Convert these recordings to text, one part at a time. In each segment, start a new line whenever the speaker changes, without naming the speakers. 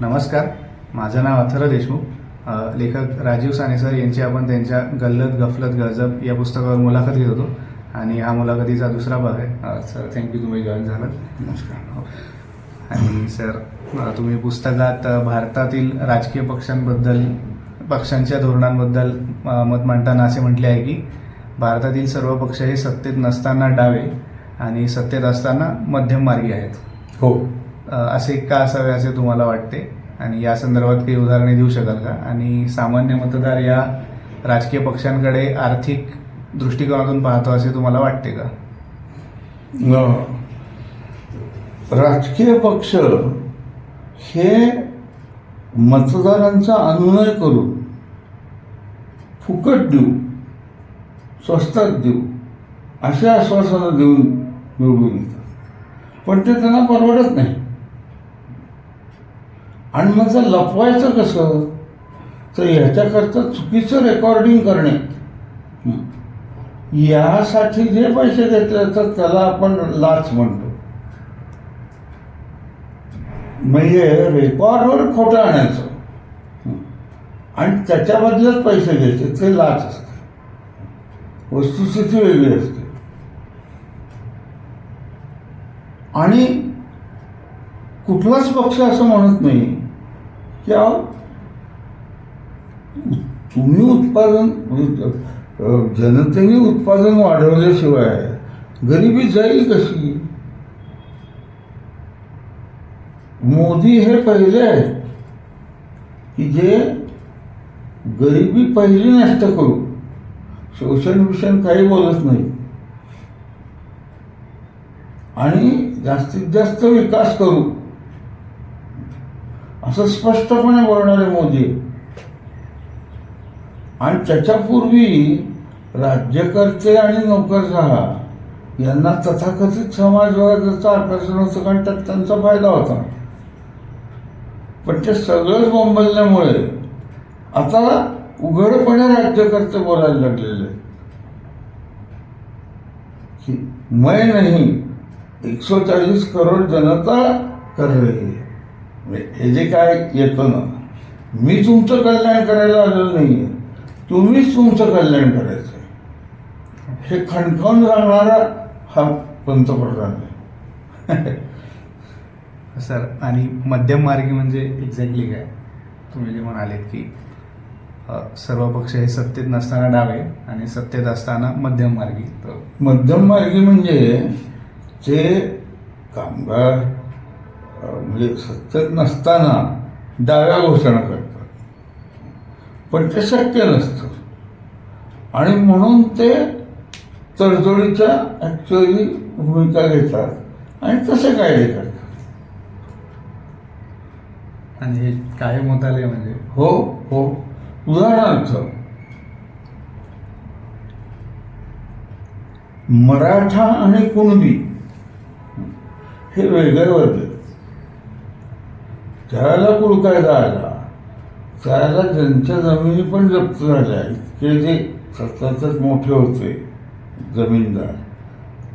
नमस्कार, माझं नाव अथर्व देशमुख. लेखक राजीव साने सर यांची आपण त्यांच्या गल्लत गफलत गजब या पुस्तकावर मुलाखत घेत होतो आणि हा मुलाखतीचा दुसरा भाग आहे. सर, थँक्यू, तुम्ही जॉईन झालात.
नमस्कार.
आणि सर, तुम्ही पुस्तकात भारतातील राजकीय पक्षांबद्दल, पक्षांच्या धोरणांबद्दल मत मांडताना असे म्हटले आहे की भारतातील सर्व पक्ष हे सत्तेत नसताना डावे आणि सत्तेत असताना मध्यम मार्गी आहेत.
हो,
असे का असावे असे तुम्हाला वाटते, आणि या संदर्भात काही उदाहरणे देऊ शकाल का? आणि सामान्य मतदार या राजकीय पक्षांकडे आर्थिक दृष्टिकोनातून पाहतो असे तुम्हाला वाटते का?
राजकीय पक्ष हे मतदारांचा अनुनय करून फुकट देऊ, स्वस्तात देऊ अशी आश्वासनं देऊन निवडून येतात, पण ते त्यांना परवडत नाही. आणि मग ते लपवायचं कसं? तर ह्याच्याकरता चुकीचं रेकॉर्डिंग करणे, यासाठी जे पैसे घेतले तर त्याला आपण लाच म्हणतो. म्हणजे रेकॉर्डवर खोटं आणायचं आणि त्याच्या बदल्यात पैसे घ्यायचे, ते लाच असते. वस्तुस्थिती वेगळी असते. आणि कुठलाच पक्ष असं म्हणत नाही की तुम्ही उत्पादन, जनतेने उत्पादन वाढवल्याशिवाय गरिबी जाईल कशी? मोदी हे पहिले आहेत की जे गरिबी पहिली नष्ट करू, शोषण विषण काही बोलत नाही आणि जास्तीत जास्त विकास करू असं स्पष्टपणे बोलणारे मोदी. आणि त्याच्यापूर्वी राज्यकर्ते आणि नोकरशहा यांना तथाकथित समाजवादाचं आकर्षण होतं, कारण त्यात त्यांचा फायदा होता. पण ते सगळंच बोंबलल्यामुळे आता उघडपणे राज्यकर्ते बोलायला लागलेले की मैं नहीं 140 करोड जनता कर रही है. हे जे काय येतं ना, मी तुमचं कल्याण करायला आलेलं नाहीये, तुम्हीच तुमचं कल्याण करायचं, हे खणखण सांगणारा हा पंतप्रधान आहे.
सर, आणि मध्यम मार्गी म्हणजे एक्झॅक्टली काय? तुम्ही जे म्हणाले की सर्व पक्ष हे सत्तेत नसताना डावे आणि सत्तेत असताना मध्यम मार्गी. तर
मध्यम मार्गी म्हणजे ते कामगार म्हणजे सत्तेत नसताना डाव्या घोषणा करतात, पण ते शक्य नसतं आणि म्हणून ते तडजोडीच्या ॲक्च्युअली भूमिका घेतात आणि तसे कायदे करतात.
आणि हे कायम होत आले म्हणजे?
हो हो. उदाहरणार्थ, मराठा आणि कुणबी हे वेगळे वर्ग आहेत. त्याला कुळकायदा आला, त्याला ज्यांच्या जमिनी पण जप्त झाल्या, इतके जे सतत मोठे होते जमीनदार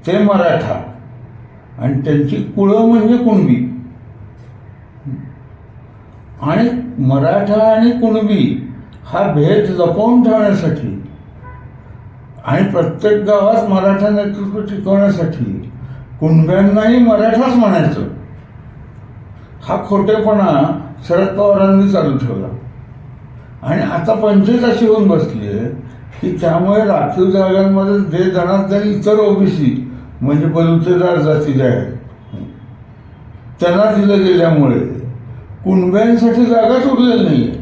ते मराठा आणि त्यांची कुळं म्हणजे कुणबी. आणि मराठा आणि कुणबी हा भेद लपवून ठेवण्यासाठी आणि प्रत्येक गावात मराठा नेतृत्व टिकवण्यासाठी कुणब्यांनाही मराठाच म्हणायचं, हा खोटेपणा शरद पवारांनी चालू ठेवला. आणि आता पंचायत अशी होऊन बसली आहे की त्यामुळे राखीव जागांमध्ये जे जणात इतर ओबीसी म्हणजे बलुतेदार जाती ज्या आहेत त्यांना दिलं गेल्यामुळे कुणब्यांसाठी जागाच उरलेली नाही आहे.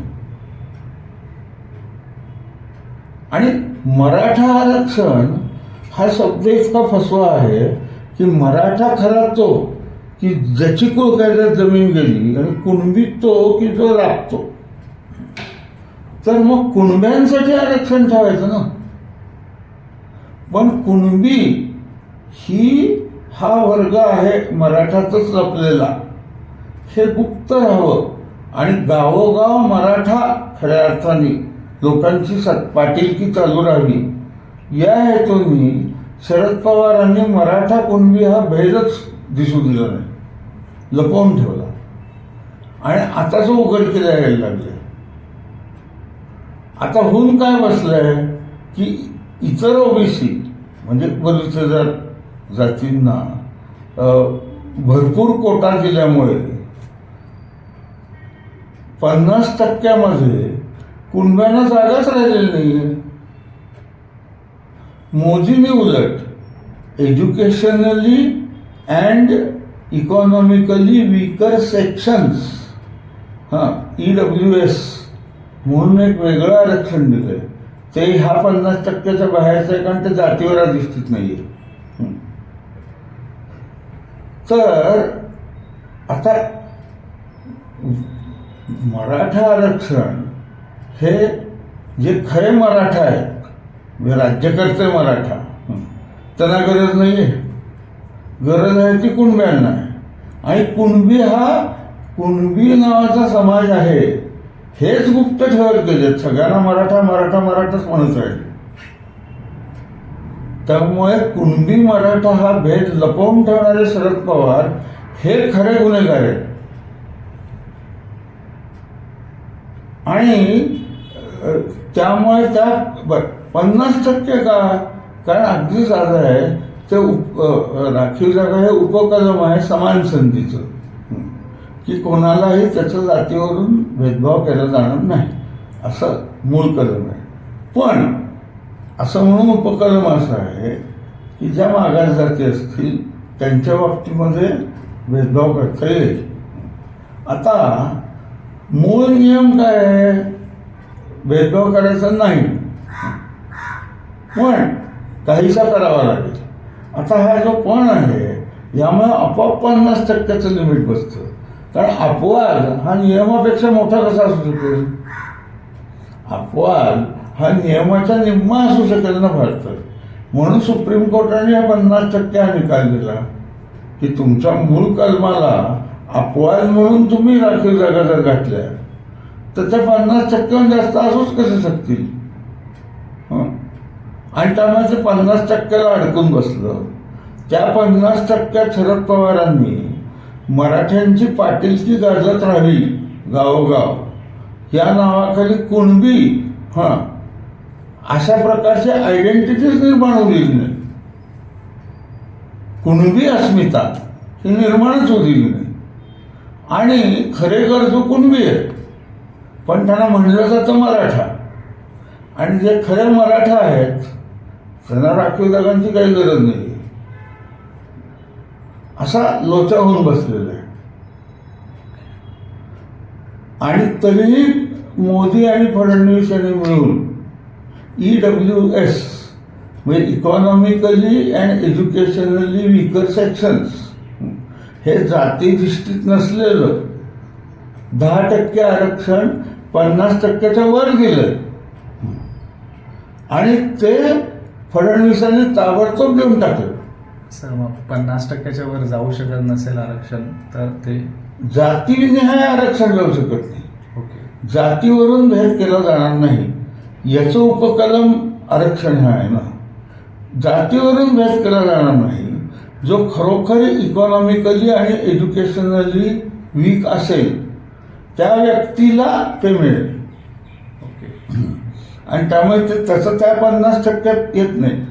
आणि मराठा आरक्षण हा शब्द इतका फसवा आहे की मराठा खरा तो की ज्याची कुळकायद्यात जमीन गेली आणि कुणबी तो की जो राबतो. तर मग कुणब्यांसाठी आरक्षण ठेवायचं ना. पण कुणबी हा वर्ग आहे मराठातच लपलेला, हे गुप्त राहावं आणि गावोगाव मराठा खऱ्या अर्थाने लोकांची पाटीलकी चालू राहावी, या हेतूने शरद पवारांनी मराठा कुणबी हा भेदच दिसू दिला नाही, लपवून ठेवला. आणि आताच उघडकीला यायला लागले. आता होऊन काय बसलंय की इतर ओबीसी म्हणजे बलुतेदार जातींना भरपूर कोटा दिल्यामुळे 50% कुणब्यांना जागाच राहिलेली नाहीये. मोदींनी उलट educationally and economically weaker sections EWS म्हणून एक वेगळं आरक्षण दिलंय. ते ह्या 50%च्या बाहेरचं आहे, कारण ते जातीवर अधिष्ठित नाहीये. तर आता मराठा आरक्षण हे जे खरे मराठा आहेत, म्हणजे राज्यकर्ते मराठा, त्यांना गरज नाहीये. गरज आहे ती कुणब्यांना आहे. आणि कुणबी नावाचा समाज आहे हेच गुप्त ठेवत गेले. सगळ्यांना मराठा मराठा मराठाच म्हणत राहिले. त्यामुळे कुणबी मराठा हा भेद लपवून ठेवणारे शरद पवार हे खरे गुन्हेगार आहेत. आणि त्यामुळे त्या 50% का, कारण अगदी साधं आहे ते राखीव जागा हे उपकलम आहे समान संधीचं, की कोणालाही त्याच्या जातीवरून भेदभाव केला जाणार नाही असं मूळ कलम आहे. पण असं म्हणून उपकलम असं आहे की ज्या मागास जाती असतील त्यांच्या बाबतीमध्ये भेदभाव करता येईल. आता मूळ नियम काय आहे? भेदभाव करायचा नाही, पण काहीसा करावा लागेल. आता हा जो पण आहे यामुळे आपोआप 50%चं लिमिट बसतं. कारण अपवाद हा नियमापेक्षा मोठा कसा असू शकेल? अपवाद हा नियमाच्या निम्मा असू शकेल ना भारतात. म्हणून सुप्रीम कोर्टाने हा 50% हा निकाल दिला की तुमच्या मूळ कलमाला अपवाद म्हणून तुम्ही राखीव जागा जर घातल्या तर त्या 50% जास्त असूच कसे शकतील? आणि त्यामुळे ते 50%ला अडकून बसलं. त्या 50% शरद पवारांनी मराठ्यांची पाटीलकी गाजत राहावी गावोगाव या नावाखाली कुणबी अशा प्रकारची आयडेंटिटीज निर्माण होईल नाही. कुणबी अस्मिता ही निर्माणच होईल नाही. आणि खरे गरजू कुणबी आहेत, पण त्यांना म्हणलं जातं मराठा. आणि जे खरे मराठा आहेत त्यांना राखीव जागांची काही गरज नाही. असा लोचा होऊन बसलेला आहे. आणि तरीही मोदी आणि फडणवीस यांनी मिळून EWS म्हणजे economically and educationally weaker sections हे जातीधिष्ठित नसलेलं 10% आरक्षण 50%च्या वर दिलं. आणि ते फडणवीसांनी ताबडतोब देऊन टाकलं.
सर मग 50%च्या वर जाऊ शकत नसेल आरक्षण तर ते
जातीनिहाय आरक्षण जाऊ शकत नाही.
ओके.
जातीवरून भेद केला जाणार नाही याचं उपकलम आरक्षण हे आहे ना. जातीवरून भेद केला जाणार नाही. जो खरोखर इकॉनॉमिकली आणि एज्युकेशनली वीक असेल त्या व्यक्तीला ते मिळेल.
ओके.
आणि त्यामुळे ते तसं त्या 50% येत नाही.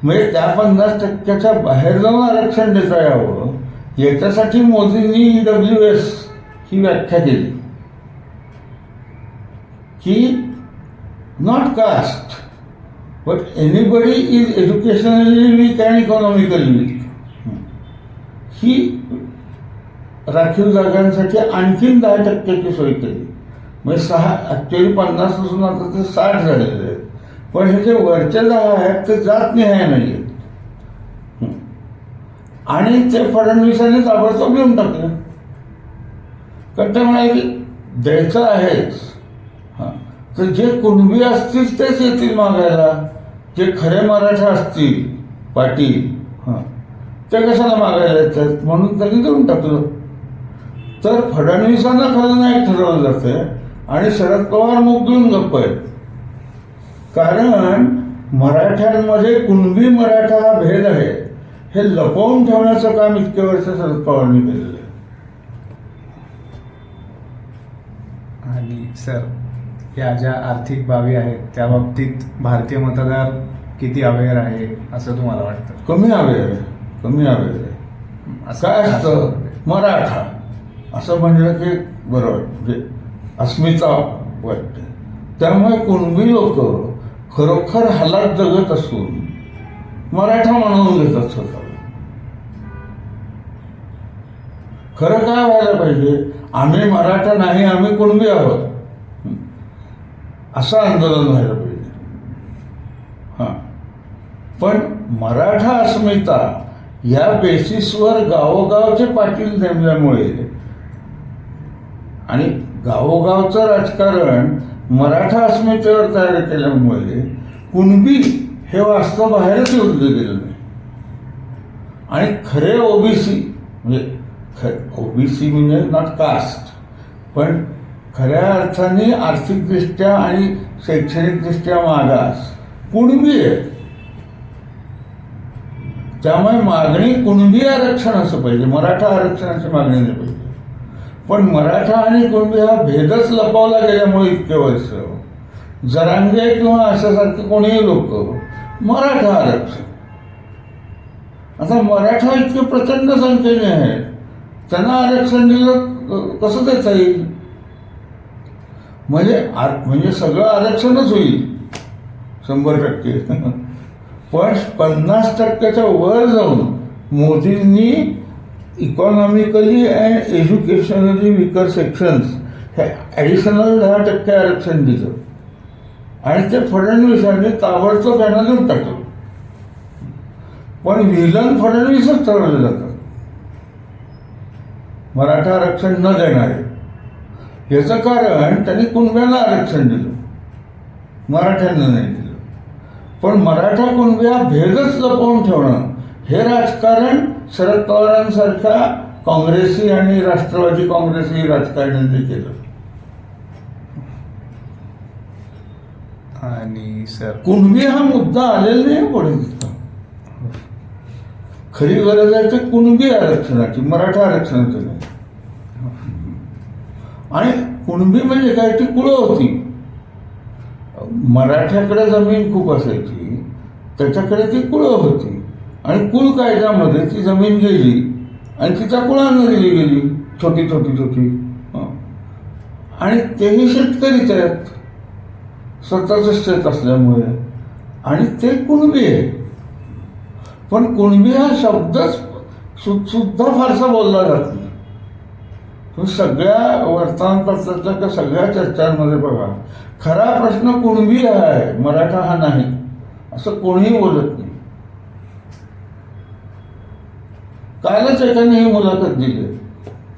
म्हणजे त्या 50%च्या बाहेर जाऊन आरक्षण देता यावं याच्यासाठी मोदींनी EWS ही व्याख्या केली की not caste but anybody is educationally weak and economically weak. ही राखीव जागांसाठी आणखीन 10%ची सोय केली. म्हणजे ॲक्च्युअली 50 असून आता ते 60 झालेले आहेत. पण हे जे वरचे 10 आहेत ते जातनिहाय नाही आहेत. आणि ते फडणवीसांनी ताबडतोब घेऊन टाकलं. कारण ते म्हणाले की द्यायचं आहेच. तर जे कुणबी असतील तेच येतील मागायला. जे खरे मराठा असतील पाटील ते कशाला मागायला येतात, म्हणून त्यांनी देऊन टाकलं. तर फडणवीसांना खलनायक ठरवलं जाते आणि शरद पवार मुख घेऊन गप्प आहेत. कारण मराठ्यांमध्ये कुणबी मराठा हा भेद आहे हे लपवून ठेवण्याचं काम इतके वर्ष शरद पवारांनी केलेलं आहे.
आणि सर, या ज्या आर्थिक बाबी आहेत त्या बाबतीत भारतीय मतदार किती अवेअर आहे असं तुम्हाला वाटतं?
कमी अवेअर आहे. काय असतं, मराठा असं म्हणलं की बरोबर म्हणजे अस्मिता वाटते. त्यामुळे कुणबी लोक खरोखर हालात जगत असून मराठा म्हणून घेतात स्वतःला. खरं काय व्हायला पाहिजे, आम्ही मराठा नाही, आम्ही कुणबी आहोत असं आंदोलन व्हायला पाहिजे. हां, पण मराठा अस्मिता या बेसिसवर गावोगावचे पाटील नेमल्यामुळे आणि गावोगावचं राजकारण मराठा अस्मितेवर तयार केल्यामुळे कुणबी हे वास्तव बाहेरच उरलं गेलं नाही. आणि खरे ओबीसी म्हणजे ओबीसी म्हणजे नॉट कास्ट, पण खऱ्या अर्थाने आर्थिकदृष्ट्या आणि शैक्षणिकदृष्ट्या मागास कुणबी आहे. त्यामुळे मागणी कुणबी आरक्षण असं पाहिजे, मराठा आरक्षणाची मागणी नाही पाहिजे. पण मराठा आणि कुणबी हा भेदच लपवला गेल्यामुळे इतके वर्ष जरांगे किंवा अशासारखे कोणीही लोक मराठा आरक्षण. आता मराठा इतके प्रचंड संख्येने आहेत, त्यांना आरक्षण दिलं कसं देता येईल? म्हणजे सगळं आरक्षणच होईल 100%. पण 50%च्या वर जाऊन मोदींनी economically and educationally weaker sections हे ॲडिशनल 10% आरक्षण दिलं आणि ते फडणवीसांनी ताबडतोब त्यांना देऊन टाकलं. पण विलन फडणवीसच ठरवले जातात मराठा आरक्षण न देणारे. याचं कारण त्यांनी कुणब्यांना आरक्षण दिलं, मराठ्यांना नाही दिलं. पण मराठा कुणबी हा भेदच लपवून ठेवणं हे राजकारण शरद पवारांसारख्या काँग्रेसी आणि राष्ट्रवादी काँग्रेसी राजकारण्यांनी केलं.
आणि सर,
कुणबी हा मुद्दा आलेला नाही पुढे. खरी गरज आहे ते कुणबी आरक्षणाची, मराठा आरक्षणाची नाही. आणि कुणबी म्हणजे काय, ती कुळं होती. मराठ्याकडे जमीन खूप असायची, त्याच्याकडे ती कुळं होती आणि कुळ कायद्यामध्ये ती जमीन गेली आणि तिच्या कुळांना दिली गेली, छोटी छोटी छोटी. आणि तेही शेतकरीच आहेत स्वतःचं शेत असल्यामुळे, आणि ते कुणबी आहे. पण कुणबी हा शब्दच सुद्धा फारसा बोलला जात नाही. तुम्ही सगळ्या वर्तमानपत्रातल्या का सगळ्या चर्चांमध्ये बघा, खरा प्रश्न कुणबी आहे, मराठा हा नाही असं कोणीही बोलत नाही. कालच एकाने ही मुलाखत दिली,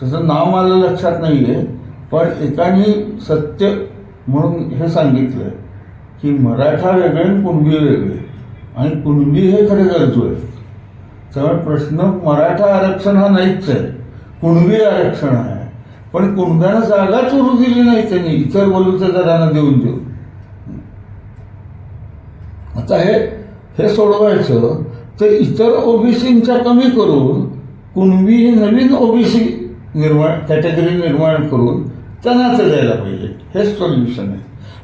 त्याचं नाव मला लक्षात नाहीये, पण एकाने सत्य म्हणून हे सांगितलं की मराठा वेगळे आणि कुणबी वेगळे, आणि कुणबी हे खरे गरजू आहे. त्यामुळे प्रश्न मराठा आरक्षण हा नाहीच आहे, कुणबी आरक्षण आहे. पण कुणब्यानं जागाच उरू दिली नाही त्यांनी, इतर बलूच्या दरानं देऊन. आता हे सोडवायचं तर इतर ओबीसींच्या कमी करून कुणबी ही नवीन ओबीसी कॅटेगरी निर्माण करून त्यांना ते द्यायला पाहिजे, हेच सोल्युशन आहे.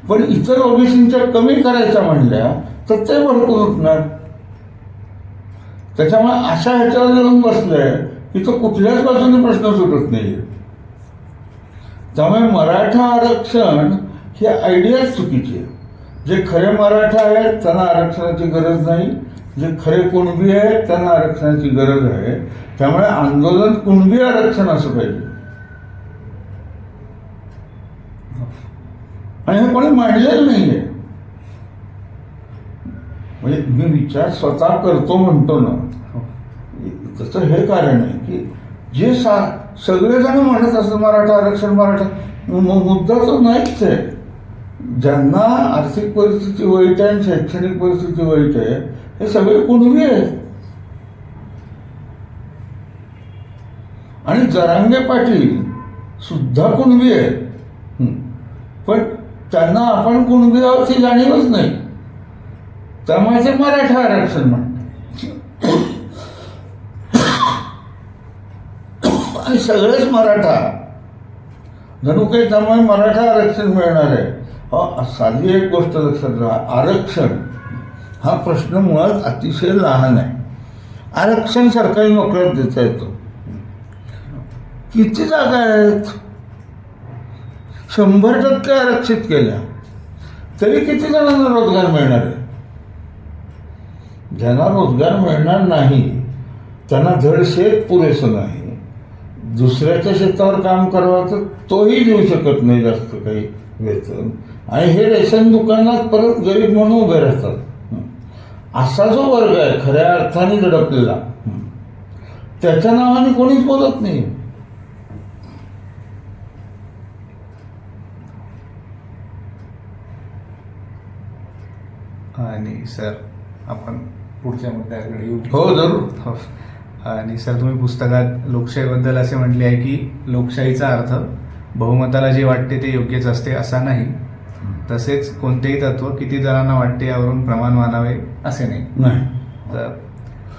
पण इतर ओबीसींच्या कमी करायच्या म्हणल्या तर ते भडकून उठणार. त्याच्यामुळे अशा ह्याच्यावर येऊन बसलंय की तो कुठल्याच बाजूने प्रश्न सुटत नाही. त्यामुळे मराठा आरक्षण ही आयडियाच चुकीची आहे. जे खरे मराठा आहेत त्यांना आरक्षणाची गरज नाही, जे खरे कुणबी आहेत त्यांना आरक्षणाची गरज आहे. त्यामुळे आंदोलन कुणबी आरक्षण असं पाहिजे. आणि हे कोणी मांडलेलं नाहीये. म्हणजे मी विचार स्वतः करतो म्हणतो ना, त्याचं हे कारण आहे की जे सगळेजण म्हणत असतात मराठा आरक्षण, मराठा, मुद्दा तो नाहीच आहे. ज्यांना आर्थिक परिस्थिती वाईट आहे आणि शैक्षणिक परिस्थिती वाईट आहे हे सगळे कुणबी आहेत. आणि जरांगे पाटील सुद्धा कुणबी आहेत, पण त्यांना आपण कुणबी आहोत ही जाणीवच नाही. त्यामुळे ते मराठा आरक्षण म्हणतात. आणि सगळेच मराठा जणू काही त्यामुळे मराठा आरक्षण मिळणार आहे. साधी एक गोष्ट लक्षात राहा, आरक्षण हा प्रश्न मुळात अतिशय लहान आहे. आरक्षण सरकारी नोकऱ्यात देता येतो. किती जागा आहेत? 100% आरक्षित केल्या तरी किती जणांना रोजगार मिळणार आहे? ज्यांना रोजगार मिळणार नाही त्यांना धड शेत पुरेसं नाही, दुसऱ्याच्या शेतावर काम करावं तर तोही देऊ शकत नाही जास्त काही वेतन, आणि हे रेशन दुकानात परत गरीब म्हणून उभे राहतात. असा जो वर्ग आहे खऱ्या अर्थाने दडपलेला, त्याच्या नावाने कोणीच बोलत नाही.
आणि सर आपण पुढच्या मुद्द्याकडे येऊ.
हो, जरूर.
हो. आणि सर तुम्ही पुस्तकात लोकशाहीबद्दल असे म्हटले आहे की लोकशाहीचा अर्थ बहुमताला जे वाटते ते योग्यच असते असा नाही, तसेच कोणतेही तत्व किती जणांना वाटते यावरून प्रमाण मानावे असे नाही. तर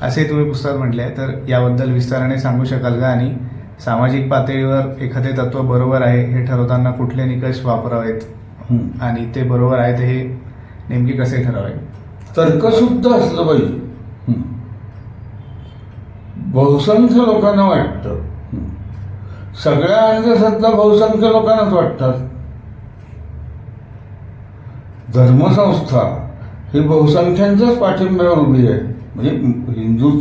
असे तुम्ही पुस्तकात म्हटले आहे, तर याबद्दल विस्ताराने सांगू शकाल का? आणि सामाजिक पातळीवर एखादे तत्व बरोबर आहे हे ठरवताना कुठले निकष वापरावेत आणि ते बरोबर आहे ते हे नेमके कसे ठरवावे?
तर्कशुद्ध असलं पाहिजे. बहुसंख्य लोकांना वाटतं, सगळ्या अंधश्रद्धा बहुसंख्य लोकांनाच वाटतात. धर्मसंस्था ही बहुसंख्यांच्याच पाठिंब्यावर उभी आहे. म्हणजे हिंदू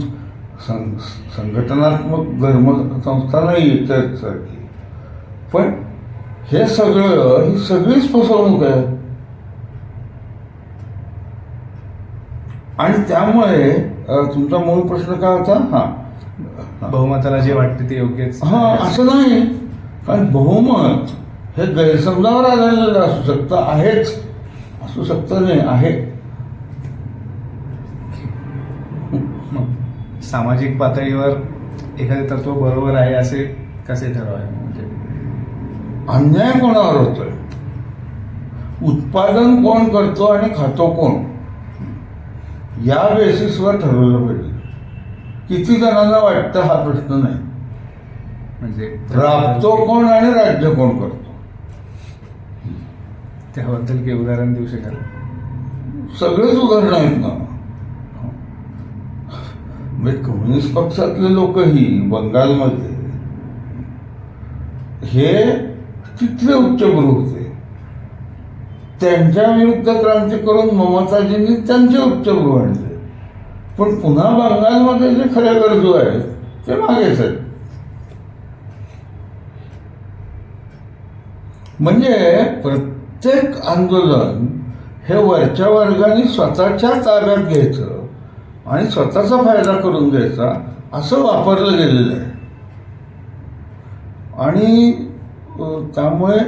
संघटनात्मक धर्मसंस्था नाही त्यासारखी, पण हे सगळं ही सगळीच फसवणूक आहे. आणि त्यामुळे तुमचा मूळ प्रश्न काय होता?
बहुमताला जे वाटते ते योग्यच.
असं नाही, कारण बहुमत हे गैरसमजावर आधारलेलं असू शकतं, आहेच असू शकतं नाही, आहे.
सामाजिक पातळीवर एखादे तत्व बरोबर आहे असे कसे ठरवावे? म्हणजे
अन्याय कोणावर होतोय, उत्पादन कोण करतो आणि खातो कोण, या बेसिसवर ठरवलं पाहिजे. किती जणांना वाटतं हा प्रश्न नाही,
म्हणजे
राबतो कोण आणि राज्य कोण करतो.
त्याबद्दल काही उदाहरण देऊ शकाल?
सगळेच उदाहरण आहेत ना. म्हणजे कम्युनिस्ट पक्षातले लोकही बंगालमध्ये हे तिथले उच्चभ्रू होते, त्यांच्या विरुद्ध क्रांती करून ममताजींनी त्यांचे उच्चभ्रू आणले. पण पुन्हा बंगालमध्ये जे खऱ्या गरजू आहेत ते मागेच आहेत. म्हणजे प्रत्येक आंदोलन हे वरच्या वर्गाने स्वतःच्या ताब्यात घ्यायचं आणि स्वतःचा फायदा करून घ्यायचा असं वापरलं गेलेलं आहे. आणि त्यामुळे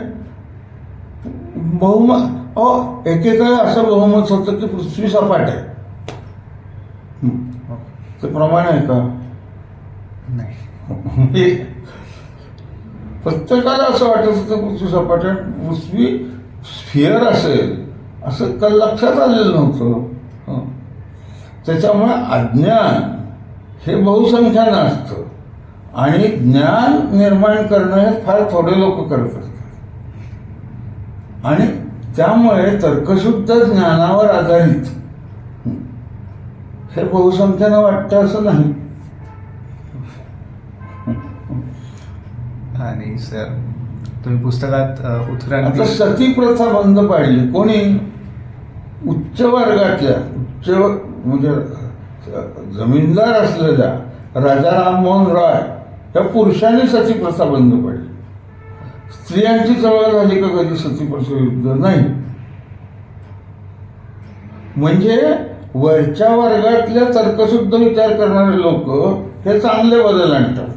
बहुमत एकेकाळी असं बहुमत होतं की पृथ्वी सपाट आहे. ते प्रमाण आहे का?
नाही.
प्रत्येकाला असं वाटत होतं पृथ्वी सपाट आहे, पृथ्वी स्फिअर असेल असं काल लक्षात आलेलं नव्हतं. त्याच्यामुळे अज्ञान हे बहुसंख्यानं असतं आणि ज्ञान निर्माण करणं हे फार थोडे लोक करत असतात. आणि त्यामुळे तर्कशुद्ध ज्ञानावर आधारित हे बहुसंख्यानं वाटतं असं नाही.
आणि सर तुम्ही पुस्तकात
आता
उत्क्रांती
सती प्रथा बंद पाडली कोणी? उच्च वर्गातल्या म्हणजे जमीनदार असलेल्या राजा राममोहन रॉय या पुरुषांनी सती प्रथा बंद पाडली. स्त्रियांची चळवळ झाली का कधी सती प्रथेविरुद्ध? नाही. म्हणजे वरच्या वर्गातल्या तर्कशुद्ध विचार करणारे लोक हे चांगले बदल आणतात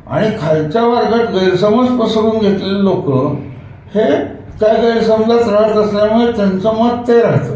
आणि खालच्या वर्गात गैरसमज पसरवून घेतलेले लोक हे त्या गैरसमजात राहत असल्यामुळे त्यांचं मत ते राहतं.